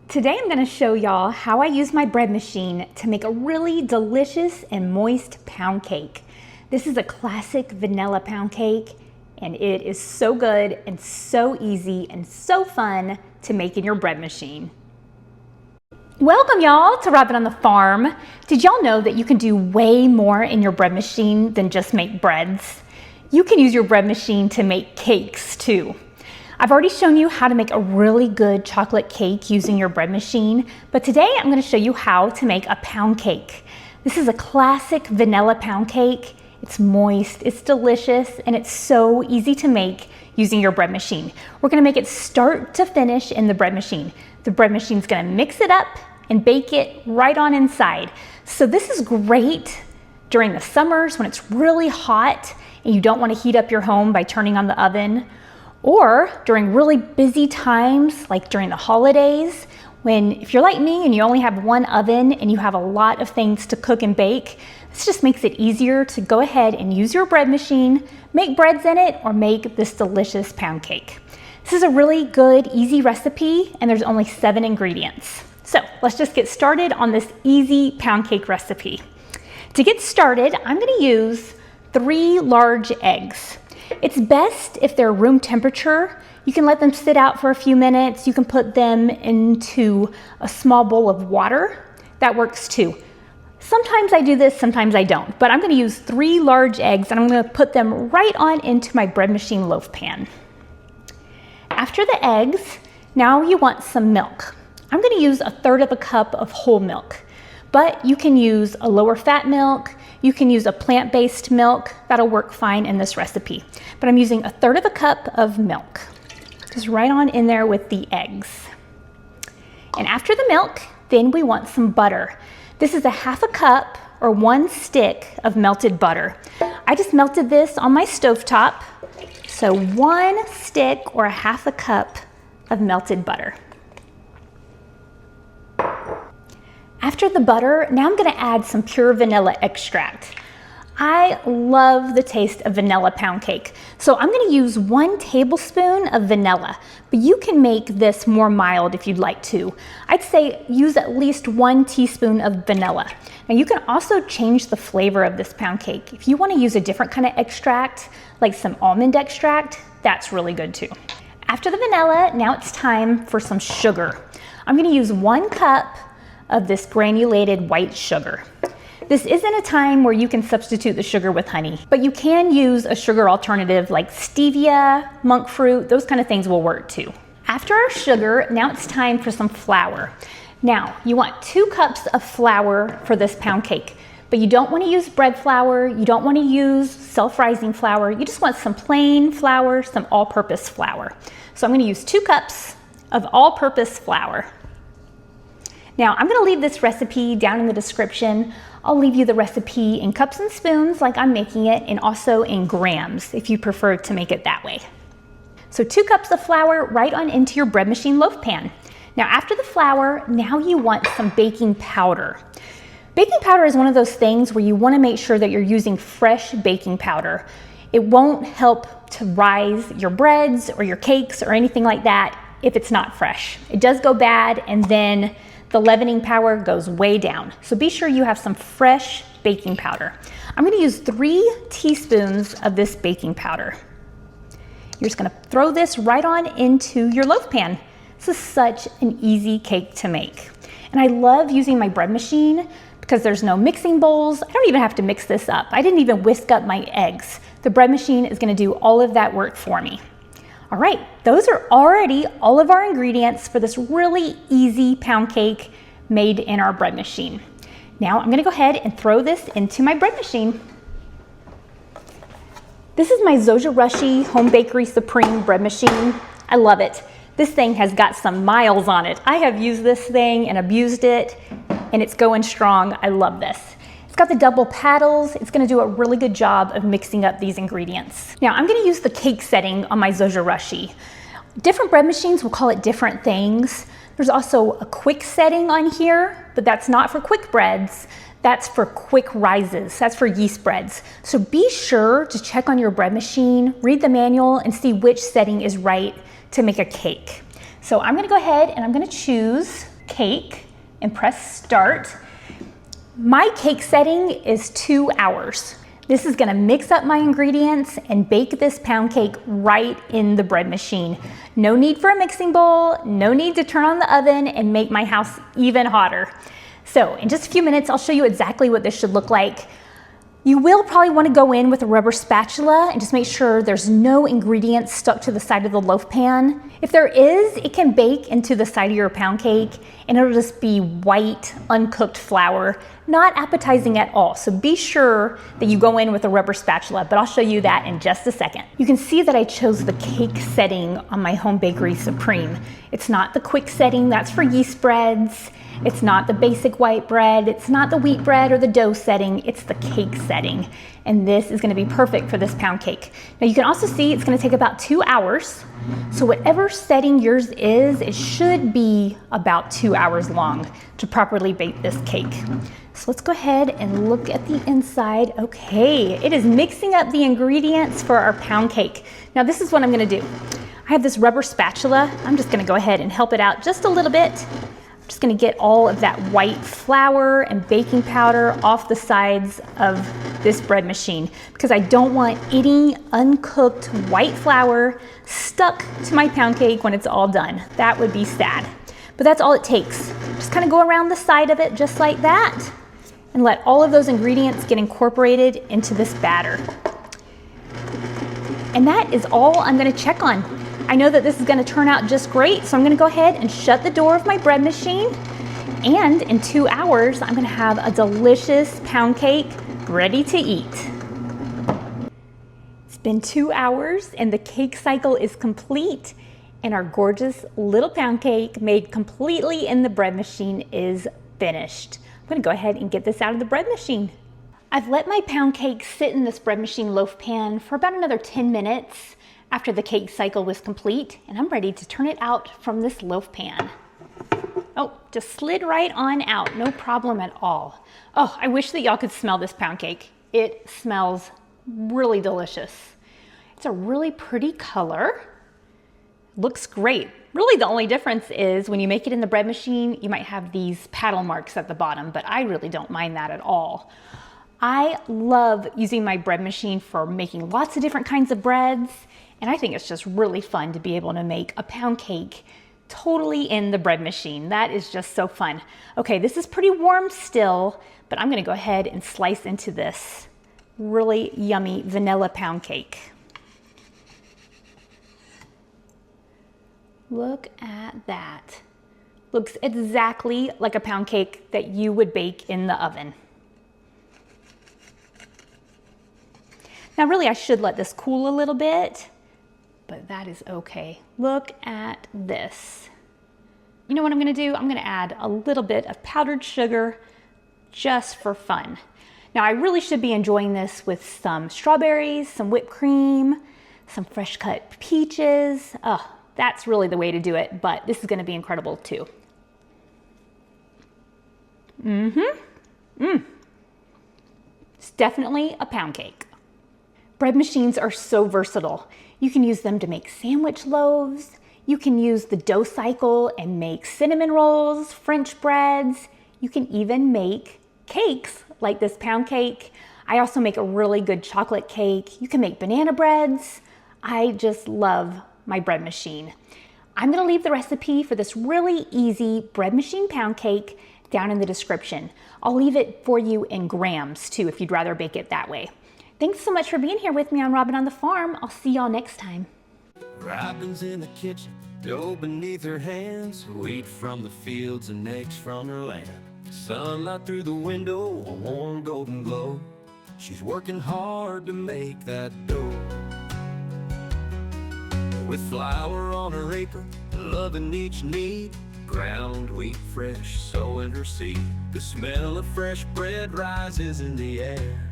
Today I'm going to show y'all how I use my bread machine to make a really delicious and moist pound cake. This is a classic vanilla pound cake and it is so good and so easy and so fun to make in your bread machine. Welcome y'all to Rabbit on the Farm. Did y'all know that you can do way more in your bread machine than just make breads? You can use your bread machine to make cakes too. I've already shown you how to make a really good chocolate cake using your bread machine, but today I'm going to show you how to make a pound cake. This is a classic vanilla pound cake. It's moist, it's delicious, and it's so easy to make using your bread machine. We're going to make it start to finish in the bread machine. The bread machine's going to mix it up and bake it right on inside. So this is great during the summers when it's really hot and you don't want to heat up your home by turning on the oven. Or during really busy times, like during the holidays, when if you're like me and you only have one oven and you have a lot of things to cook and bake, this just makes it easier to go ahead and use your bread machine, make breads in it, or make this delicious pound cake. This is a really good, easy recipe, and there's only 7 ingredients. So let's just get started on this easy pound cake recipe. To get started, I'm going to use 3 large eggs. It's best if they're room temperature. You can let them sit out for a few minutes. You can put them into a small bowl of water. That works too. Sometimes I do this, sometimes I don't, but I'm going to use 3 large eggs and I'm going to put them right on into my bread machine loaf pan. After the eggs, now you want some milk. I'm going to use 1/3 cup of whole milk, but you can use a lower fat milk. You can use a plant-based milk. That'll work fine in this recipe. But I'm using 1/3 cup of milk. Just right on in there with the eggs. And after the milk, then we want some butter. This is 1/2 cup or 1 stick of melted butter. I just melted this on my stovetop. So 1 stick or 1/2 cup of melted butter. After the butter, now I'm going to add some pure vanilla extract. I love the taste of vanilla pound cake, so I'm going to use 1 tablespoon of vanilla, but you can make this more mild if you'd like to. I'd say use at least 1 teaspoon of vanilla. Now you can also change the flavor of this pound cake. If you want to use a different kind of extract, like some almond extract, that's really good too. After the vanilla, now it's time for some sugar. I'm going to use 1 cup of this granulated white sugar. This isn't a time where you can substitute the sugar with honey, but you can use a sugar alternative like stevia, monk fruit, those kind of things will work too. After our sugar, now it's time for some flour. Now, you want 2 cups of flour for this pound cake, but you don't want to use bread flour, you don't want to use self-rising flour, you just want some plain flour, some all-purpose flour. So I'm going to use 2 cups of all-purpose flour. Now, I'm going to leave this recipe down in the description. I'll leave you the recipe in cups and spoons like I'm making it, and also in grams if you prefer to make it that way. So 2 cups of flour right on into your bread machine loaf pan. Now, after the flour, now you want some baking powder. Baking powder is one of those things where you want to make sure that you're using fresh baking powder. It won't help to rise your breads or your cakes or anything like that if it's not fresh. It does go bad, and then the leavening power goes way down. So be sure you have some fresh baking powder. I'm going to use 3 teaspoons of this baking powder. You're just going to throw this right on into your loaf pan. This is such an easy cake to make. And I love using my bread machine because there's no mixing bowls. I don't even have to mix this up. I didn't even whisk up my eggs. The bread machine is going to do all of that work for me. All right, those are already all of our ingredients for this really easy pound cake made in our bread machine. Now I'm going to go ahead and throw this into my bread machine. This is my Zojirushi Home Bakery Supreme bread machine. I love it. This thing has got some miles on it. I have used this thing and abused it, and it's going strong. I love this. It's got the double paddles. It's going to do a really good job of mixing up these ingredients. Now I'm going to use the cake setting on my Zojirushi. Different bread machines will call it different things. There's also a quick setting on here, but that's not for quick breads. That's for quick rises. That's for yeast breads. So be sure to check on your bread machine, read the manual, and see which setting is right to make a cake. So I'm going to go ahead and I'm going to choose cake and press start. My cake setting is 2 hours. This is gonna mix up my ingredients and bake this pound cake right in the bread machine. No need for a mixing bowl, no need to turn on the oven and make my house even hotter. So in just a few minutes, I'll show you exactly what this should look like. You will probably want to go in with a rubber spatula and just make sure there's no ingredients stuck to the side of the loaf pan. If there is, it can bake into the side of your pound cake and it'll just be white, uncooked flour, not appetizing at all. So be sure that you go in with a rubber spatula, but I'll show you that in just a second. You can see that I chose the cake setting on my Home Bakery Supreme. It's not the quick setting, that's for yeast breads. It's not the basic white bread, it's not the wheat bread or the dough setting, it's the cake setting. And this is gonna be perfect for this pound cake. Now you can also see it's gonna take about 2 hours. So whatever setting yours is, it should be about 2 hours long to properly bake this cake. So let's go ahead and look at the inside. Okay, it is mixing up the ingredients for our pound cake. Now this is what I'm gonna do. I have this rubber spatula. I'm just gonna go ahead and help it out just a little bit. Just gonna get all of that white flour and baking powder off the sides of this bread machine because I don't want any uncooked white flour stuck to my pound cake when it's all done. That would be sad. But that's all it takes. Just kind of go around the side of it just like that and let all of those ingredients get incorporated into this batter. And that is all I'm gonna check on. I know that this is gonna turn out just great, so I'm gonna go ahead and shut the door of my bread machine. And in 2 hours, I'm gonna have a delicious pound cake ready to eat. It's been 2 hours and the cake cycle is complete and our gorgeous little pound cake made completely in the bread machine is finished. I'm gonna go ahead and get this out of the bread machine. I've let my pound cake sit in this bread machine loaf pan for about another 10 minutes after the cake cycle was complete, and I'm ready to turn it out from this loaf pan. Oh, just slid right on out, no problem at all. Oh, I wish that y'all could smell this pound cake. It smells really delicious. It's a really pretty color. Looks great. Really the only difference is when you make it in the bread machine, you might have these paddle marks at the bottom, but I really don't mind that at all. I love using my bread machine for making lots of different kinds of breads, and I think it's just really fun to be able to make a pound cake totally in the bread machine. That is just so fun. Okay, this is pretty warm still, but I'm gonna go ahead and slice into this really yummy vanilla pound cake. Look at that. Looks exactly like a pound cake that you would bake in the oven. Now really I should let this cool a little bit, but that is okay. Look at this. You know what I'm gonna do? I'm gonna add a little bit of powdered sugar just for fun. Now I really should be enjoying this with some strawberries, some whipped cream, some fresh cut peaches. Oh, that's really the way to do it, but this is gonna be incredible too. It's definitely a pound cake. Bread machines are so versatile. You can use them to make sandwich loaves. You can use the dough cycle and make cinnamon rolls, French breads. You can even make cakes like this pound cake. I also make a really good chocolate cake. You can make banana breads. I just love my bread machine. I'm gonna leave the recipe for this really easy bread machine pound cake down in the description. I'll leave it for you in grams too if you'd rather bake it that way. Thanks so much for being here with me on Robin on the Farm. I'll see y'all next time. Robin's in the kitchen, dough beneath her hands, wheat from the fields and eggs from her land. Sunlight through the window, a warm golden glow. She's working hard to make that dough. With flour on her apron, loving each need, ground wheat fresh, sowing her seed. The smell of fresh bread rises in the air.